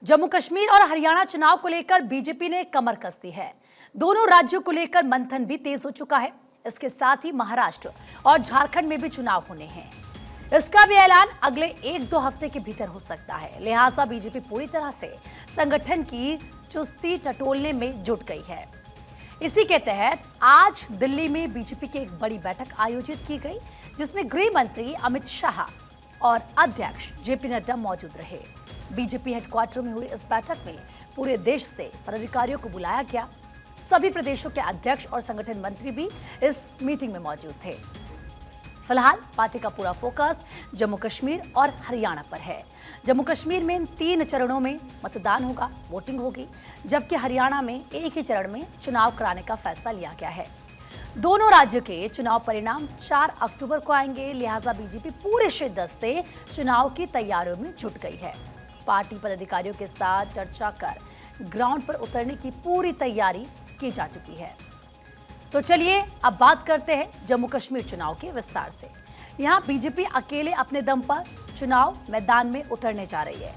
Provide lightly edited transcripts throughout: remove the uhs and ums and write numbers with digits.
जम्मू कश्मीर और हरियाणा चुनाव को लेकर बीजेपी ने कमर कस दी है। दोनों राज्यों को लेकर मंथन भी तेज हो चुका है। इसके साथ ही महाराष्ट्र और झारखंड में भी चुनाव होने हैं। इसका भी ऐलान अगले 1-2 हफ्ते के भीतर हो सकता है। लिहाजा बीजेपी पूरी तरह से संगठन की चुस्ती टटोलने में जुट गई है। इसी के तहत आज दिल्ली में बीजेपी की एक बड़ी बैठक आयोजित की गई, जिसमें गृह मंत्री अमित शाह और अध्यक्ष जेपी नड्डा मौजूद रहे। बीजेपी हेडक्वार्टर में हुई इस बैठक में पूरे देश से पदाधिकारियों को बुलाया गया। सभी प्रदेशों के अध्यक्ष और संगठन मंत्री भी इस मीटिंग में मौजूद थे। फिलहाल पार्टी का पूरा फोकस जम्मू कश्मीर और हरियाणा पर है। जम्मू कश्मीर में 3 चरणों में मतदान होगा, वोटिंग होगी, जबकि हरियाणा में एक ही चरण में चुनाव कराने का फैसला लिया गया है। दोनों राज्यों के चुनाव परिणाम 4 अक्टूबर को आएंगे। लिहाजा बीजेपी पूरे शिद्दत से चुनाव की तैयारियों में जुट गई है। पार्टी पदाधिकारियों के साथ चर्चा कर ग्राउंड पर उतरने की पूरी तैयारी की जा चुकी है। तो चलिए अब बात करते हैं जम्मू कश्मीर चुनाव के विस्तार से। यहां बीजेपी अकेले अपने दम पर चुनाव मैदान में उतरने जा रही है।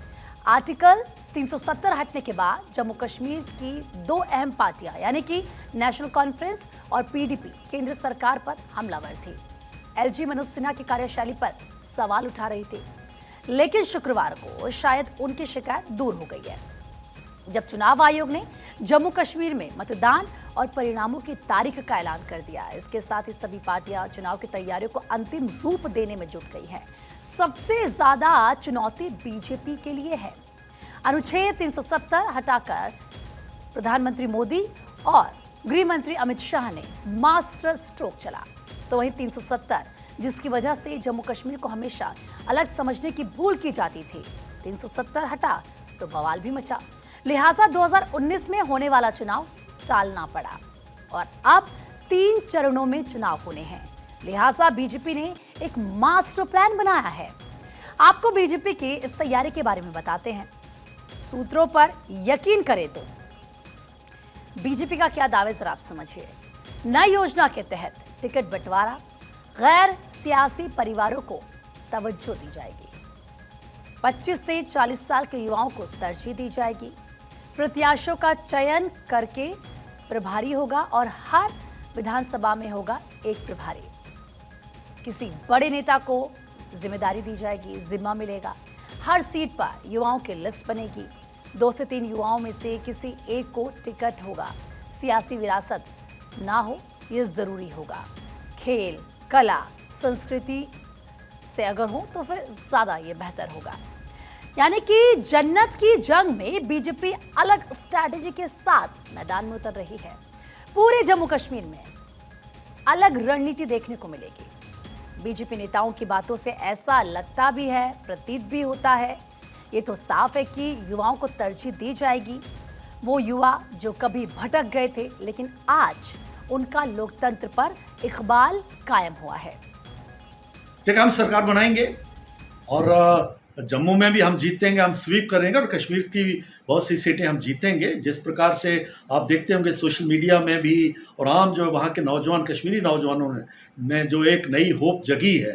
आर्टिकल 370 हटने के बाद जम्मू कश्मीर की 2 अहम पार्टियां यानी कि नेशनल कॉन्फ्रेंस और पीडीपी केंद्र सरकार पर हमलावर थी। एलजी मनोज सिन्हा की कार्यशैली पर सवाल उठा रही थी, लेकिन शुक्रवार को शायद उनकी शिकायत दूर हो गई है, जब चुनाव आयोग ने जम्मू कश्मीर में मतदान और परिणामों की तारीख का ऐलान कर दिया। इसके साथ ही सभी पार्टियां चुनाव की तैयारियों को अंतिम रूप देने में जुट गई हैं। सबसे ज्यादा चुनौती बीजेपी के लिए है। अनुच्छेद 370 हटाकर प्रधानमंत्री मोदी और गृह मंत्री अमित शाह ने मास्टर स्ट्रोक चला, तो वहीं 370 जिसकी वजह से जम्मू कश्मीर को हमेशा अलग समझने की भूल की जाती थी, 370 हटा तो बवाल भी मचा। लिहाजा 2019 में होने वाला चुनाव टालना पड़ा और अब 3 चरणों में चुनाव होने हैं। लिहाजा बीजेपी ने एक मास्टर प्लान बनाया है। आपको बीजेपी की इस तैयारी के बारे में बताते हैं। सूत्रों पर यकीन करें तो बीजेपी का क्या दावे जरा आप समझिए। नई योजना के तहत टिकट बंटवारा, गैर सियासी परिवारों को तवज्जो दी जाएगी। 25 से 40 साल के युवाओं को तरजीह दी जाएगी। प्रत्याशियों का चयन करके प्रभारी होगा और हर विधानसभा में होगा एक प्रभारी। किसी बड़े नेता को जिम्मेदारी दी जाएगी, जिम्मा मिलेगा। हर सीट पर युवाओं की लिस्ट बनेगी। 2 से 3 युवाओं में से किसी एक को टिकट होगा। सियासी विरासत ना हो ये जरूरी होगा। खेल, कला, संस्कृति से अगर हो तो फिर ज्यादा ये बेहतर होगा। यानी कि जन्नत की जंग में बीजेपी अलग स्ट्रैटेजी के साथ मैदान में उतर रही है। पूरे जम्मू कश्मीर में अलग रणनीति देखने को मिलेगी। बीजेपी नेताओं की बातों से ऐसा लगता भी है, प्रतीत भी होता है। ये तो साफ है कि युवाओं को तरजीह दी जाएगी। वो युवा जो कभी भटक गए थे, लेकिन आज उनका लोकतंत्र पर इकबाल कायम हुआ है। देखिए, हम सरकार बनाएंगे और जम्मू में भी हम जीतेंगे, हम स्वीप करेंगे और कश्मीर की बहुत सी सीटें हम जीतेंगे। जिस प्रकार से आप देखते होंगे सोशल मीडिया में भी और आम जो वहाँ के नौजवान, कश्मीरी नौजवानों ने जो एक नई होप जगी है,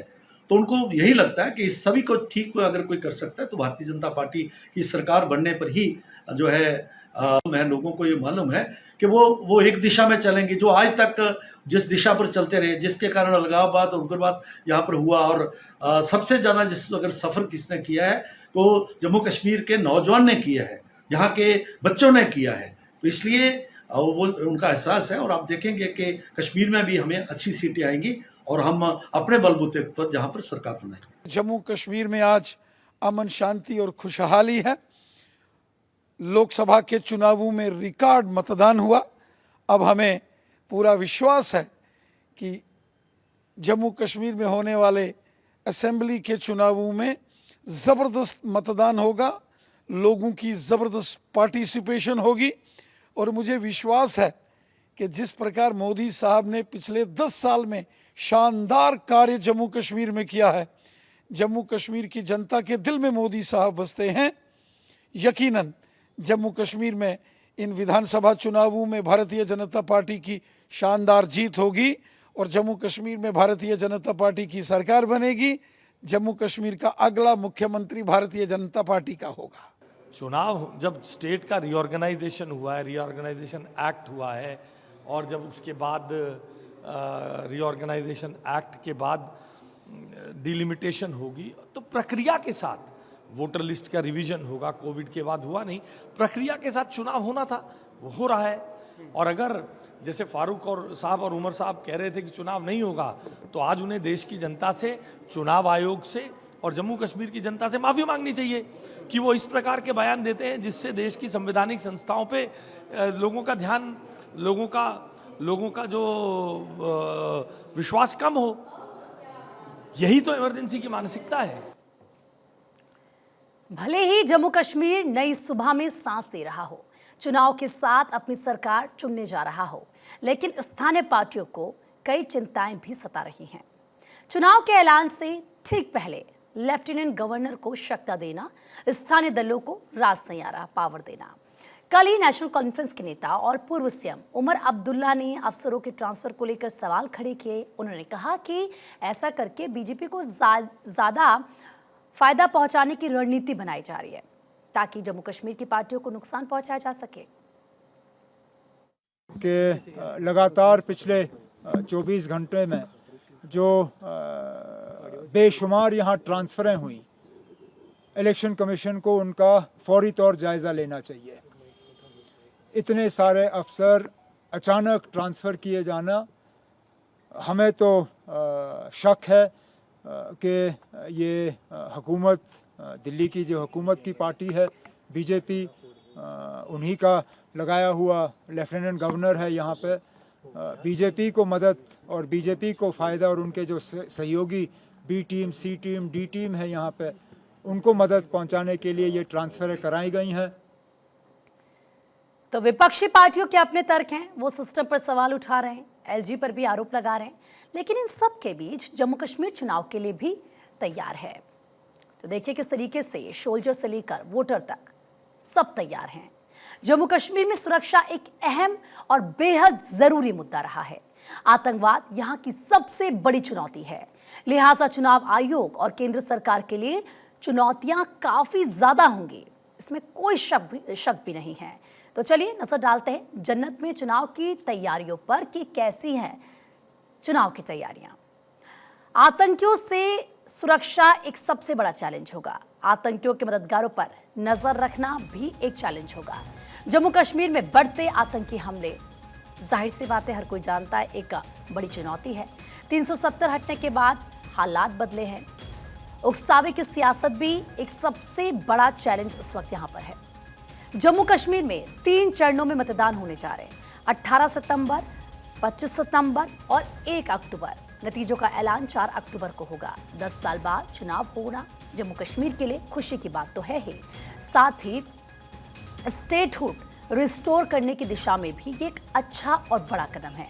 तो उनको यही लगता है कि इस सभी को ठीक अगर कोई कर सकता है तो भारतीय जनता पार्टी की सरकार बनने पर ही जो है लोगों को ये मालूम है कि वो एक दिशा में चलेंगे। जो आज तक जिस दिशा पर चलते रहे, जिसके कारण अलगाववाद और उग्रवाद यहाँ पर हुआ और सबसे ज़्यादा जिस अगर सफ़र किसने किया है तो जम्मू कश्मीर के नौजवान ने किया है, यहाँ के बच्चों ने किया है। तो इसलिए वो उनका एहसास है और आप देखेंगे कि कश्मीर में भी हमें अच्छी सीटें आएंगी और हम अपने बलबूते पर जहाँ पर सरकार बनाएंगे। जम्मू कश्मीर में आज अमन, शांति और खुशहाली है। लोकसभा के चुनावों में रिकॉर्ड मतदान हुआ। अब हमें पूरा विश्वास है कि जम्मू कश्मीर में होने वाले असेंबली के चुनावों में ज़बरदस्त मतदान होगा, लोगों की ज़बरदस्त पार्टिसिपेशन होगी। और मुझे विश्वास है कि जिस प्रकार मोदी साहब ने पिछले 10 साल में शानदार कार्य जम्मू कश्मीर में किया है, जम्मू कश्मीर की जनता के दिल में मोदी साहब बसते हैं। यकीनन जम्मू कश्मीर में इन विधानसभा चुनावों में भारतीय जनता पार्टी की शानदार जीत होगी और जम्मू कश्मीर में भारतीय जनता पार्टी की सरकार बनेगी। जम्मू कश्मीर का अगला मुख्यमंत्री भारतीय जनता पार्टी का होगा। चुनाव जब स्टेट का रीऑर्गेनाइजेशन हुआ है, रीऑर्गेनाइजेशन एक्ट हुआ है, और जब उसके बाद रीऑर्गेनाइजेशन एक्ट के बाद डिलिमिटेशन होगी, तो प्रक्रिया के साथ वोटर लिस्ट का रिवीजन होगा। कोविड के बाद हुआ नहीं, प्रक्रिया के साथ चुनाव होना था, वो हो रहा है। और अगर जैसे फारूक और साहब और उमर साहब कह रहे थे कि चुनाव नहीं होगा, तो आज उन्हें देश की जनता से, चुनाव आयोग से और जम्मू कश्मीर की जनता से माफ़ी मांगनी चाहिए कि वो इस प्रकार के बयान देते हैं जिससे देश की संवैधानिक संस्थाओं पे लोगों का ध्यान, लोगों का जो विश्वास कम हो। यही तो इमरजेंसी की मानसिकता है। भले ही जम्मू कश्मीर नई सुबह में सांस ले रहा हो, चुनाव के साथ अपनी सरकार चुनने जा रहा हो, लेकिन स्थानीय पार्टियों को कई चिंताएं भी सता रही हैं। चुनाव के ऐलान से ठीक पहले लेफ्टिनेंट गवर्नर को शक्ति देना, स्थानीय दलों को राज नयारा पावर देना। कल ही नेशनल कॉन्फ्रेंस के नेता और पूर्व सीएम उमर अब्दुल्ला ने अफसरों के ट्रांसफर को लेकर सवाल खड़े किए। उन्होंने कहा कि ऐसा करके बीजेपी को ज्यादा फायदा पहुंचाने की रणनीति बनाई जा रही है ताकि जम्मू कश्मीर की पार्टियों को नुकसान पहुंचाया जा सके। कि लगातार पिछले 24 घंटे में जो बेशुमार यहाँ ट्रांसफरें हुई, इलेक्शन कमीशन को उनका फौरी तौर जायज़ा लेना चाहिए। इतने सारे अफसर अचानक ट्रांसफ़र किए जाना, हमें तो शक है कि ये हुकूमत, दिल्ली की जो हुकूमत की पार्टी है बीजेपी, उन्हीं का लगाया हुआ लेफ्टिनेंट गवर्नर है यहाँ पे। बीजेपी को मदद और बीजेपी को फ़ायदा, और उनके जो सहयोगी बी टीम, सी टीम, डी टीम है यहाँ पे, उनको मदद पहुँचाने के लिए ये ट्रांसफ़रें कराई गई हैं। तो विपक्षी पार्टियों के अपने तर्क हैं, वो सिस्टम पर सवाल उठा रहे हैं, एलजी पर भी आरोप लगा रहे हैं, लेकिन इन सब के बीच जम्मू कश्मीर चुनाव के लिए भी तैयार है। तो देखिए किस तरीके से सोल्जर से लेकर वोटर तक सब तैयार हैं। जम्मू कश्मीर में सुरक्षा एक अहम और बेहद जरूरी मुद्दा रहा है। आतंकवाद यहाँ की सबसे बड़ी चुनौती है, लिहाजा चुनाव आयोग और केंद्र सरकार के लिए चुनौतियां काफी ज्यादा होंगी, इसमें कोई शक भी नहीं है। तो चलिए नजर डालते हैं जन्नत में चुनाव की तैयारियों पर कि कैसी हैं चुनाव की तैयारियां। आतंकियों से सुरक्षा एक सबसे बड़ा चैलेंज होगा। आतंकियों के मददगारों पर नजर रखना भी एक चैलेंज होगा। जम्मू कश्मीर में बढ़ते आतंकी हमले, जाहिर सी बात है, हर कोई जानता है, एक बड़ी चुनौती है। 370 हटने के बाद हालात बदले हैं। उकसावे की सियासत भी एक सबसे बड़ा चैलेंज इस वक्त यहां पर है। जम्मू कश्मीर में 3 चरणों में मतदान होने जा रहे हैं, 18 सितंबर, 25 सितंबर और 1 अक्टूबर। नतीजों का ऐलान 4 अक्टूबर को होगा। 10 साल बाद चुनाव होना जम्मू कश्मीर के लिए खुशी की बात तो है ही, साथ ही स्टेटहुड रिस्टोर करने की दिशा में भी ये एक अच्छा और बड़ा कदम है।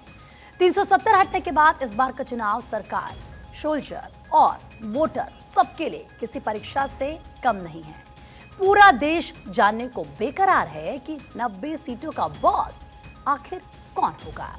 370 हटने के बाद इस बार का चुनाव सरकार, सोल्जर और वोटर सबके लिए किसी परीक्षा से कम नहीं है। पूरा देश जानने को बेकरार है कि 90 सीटों का बॉस आखिर कौन होगा।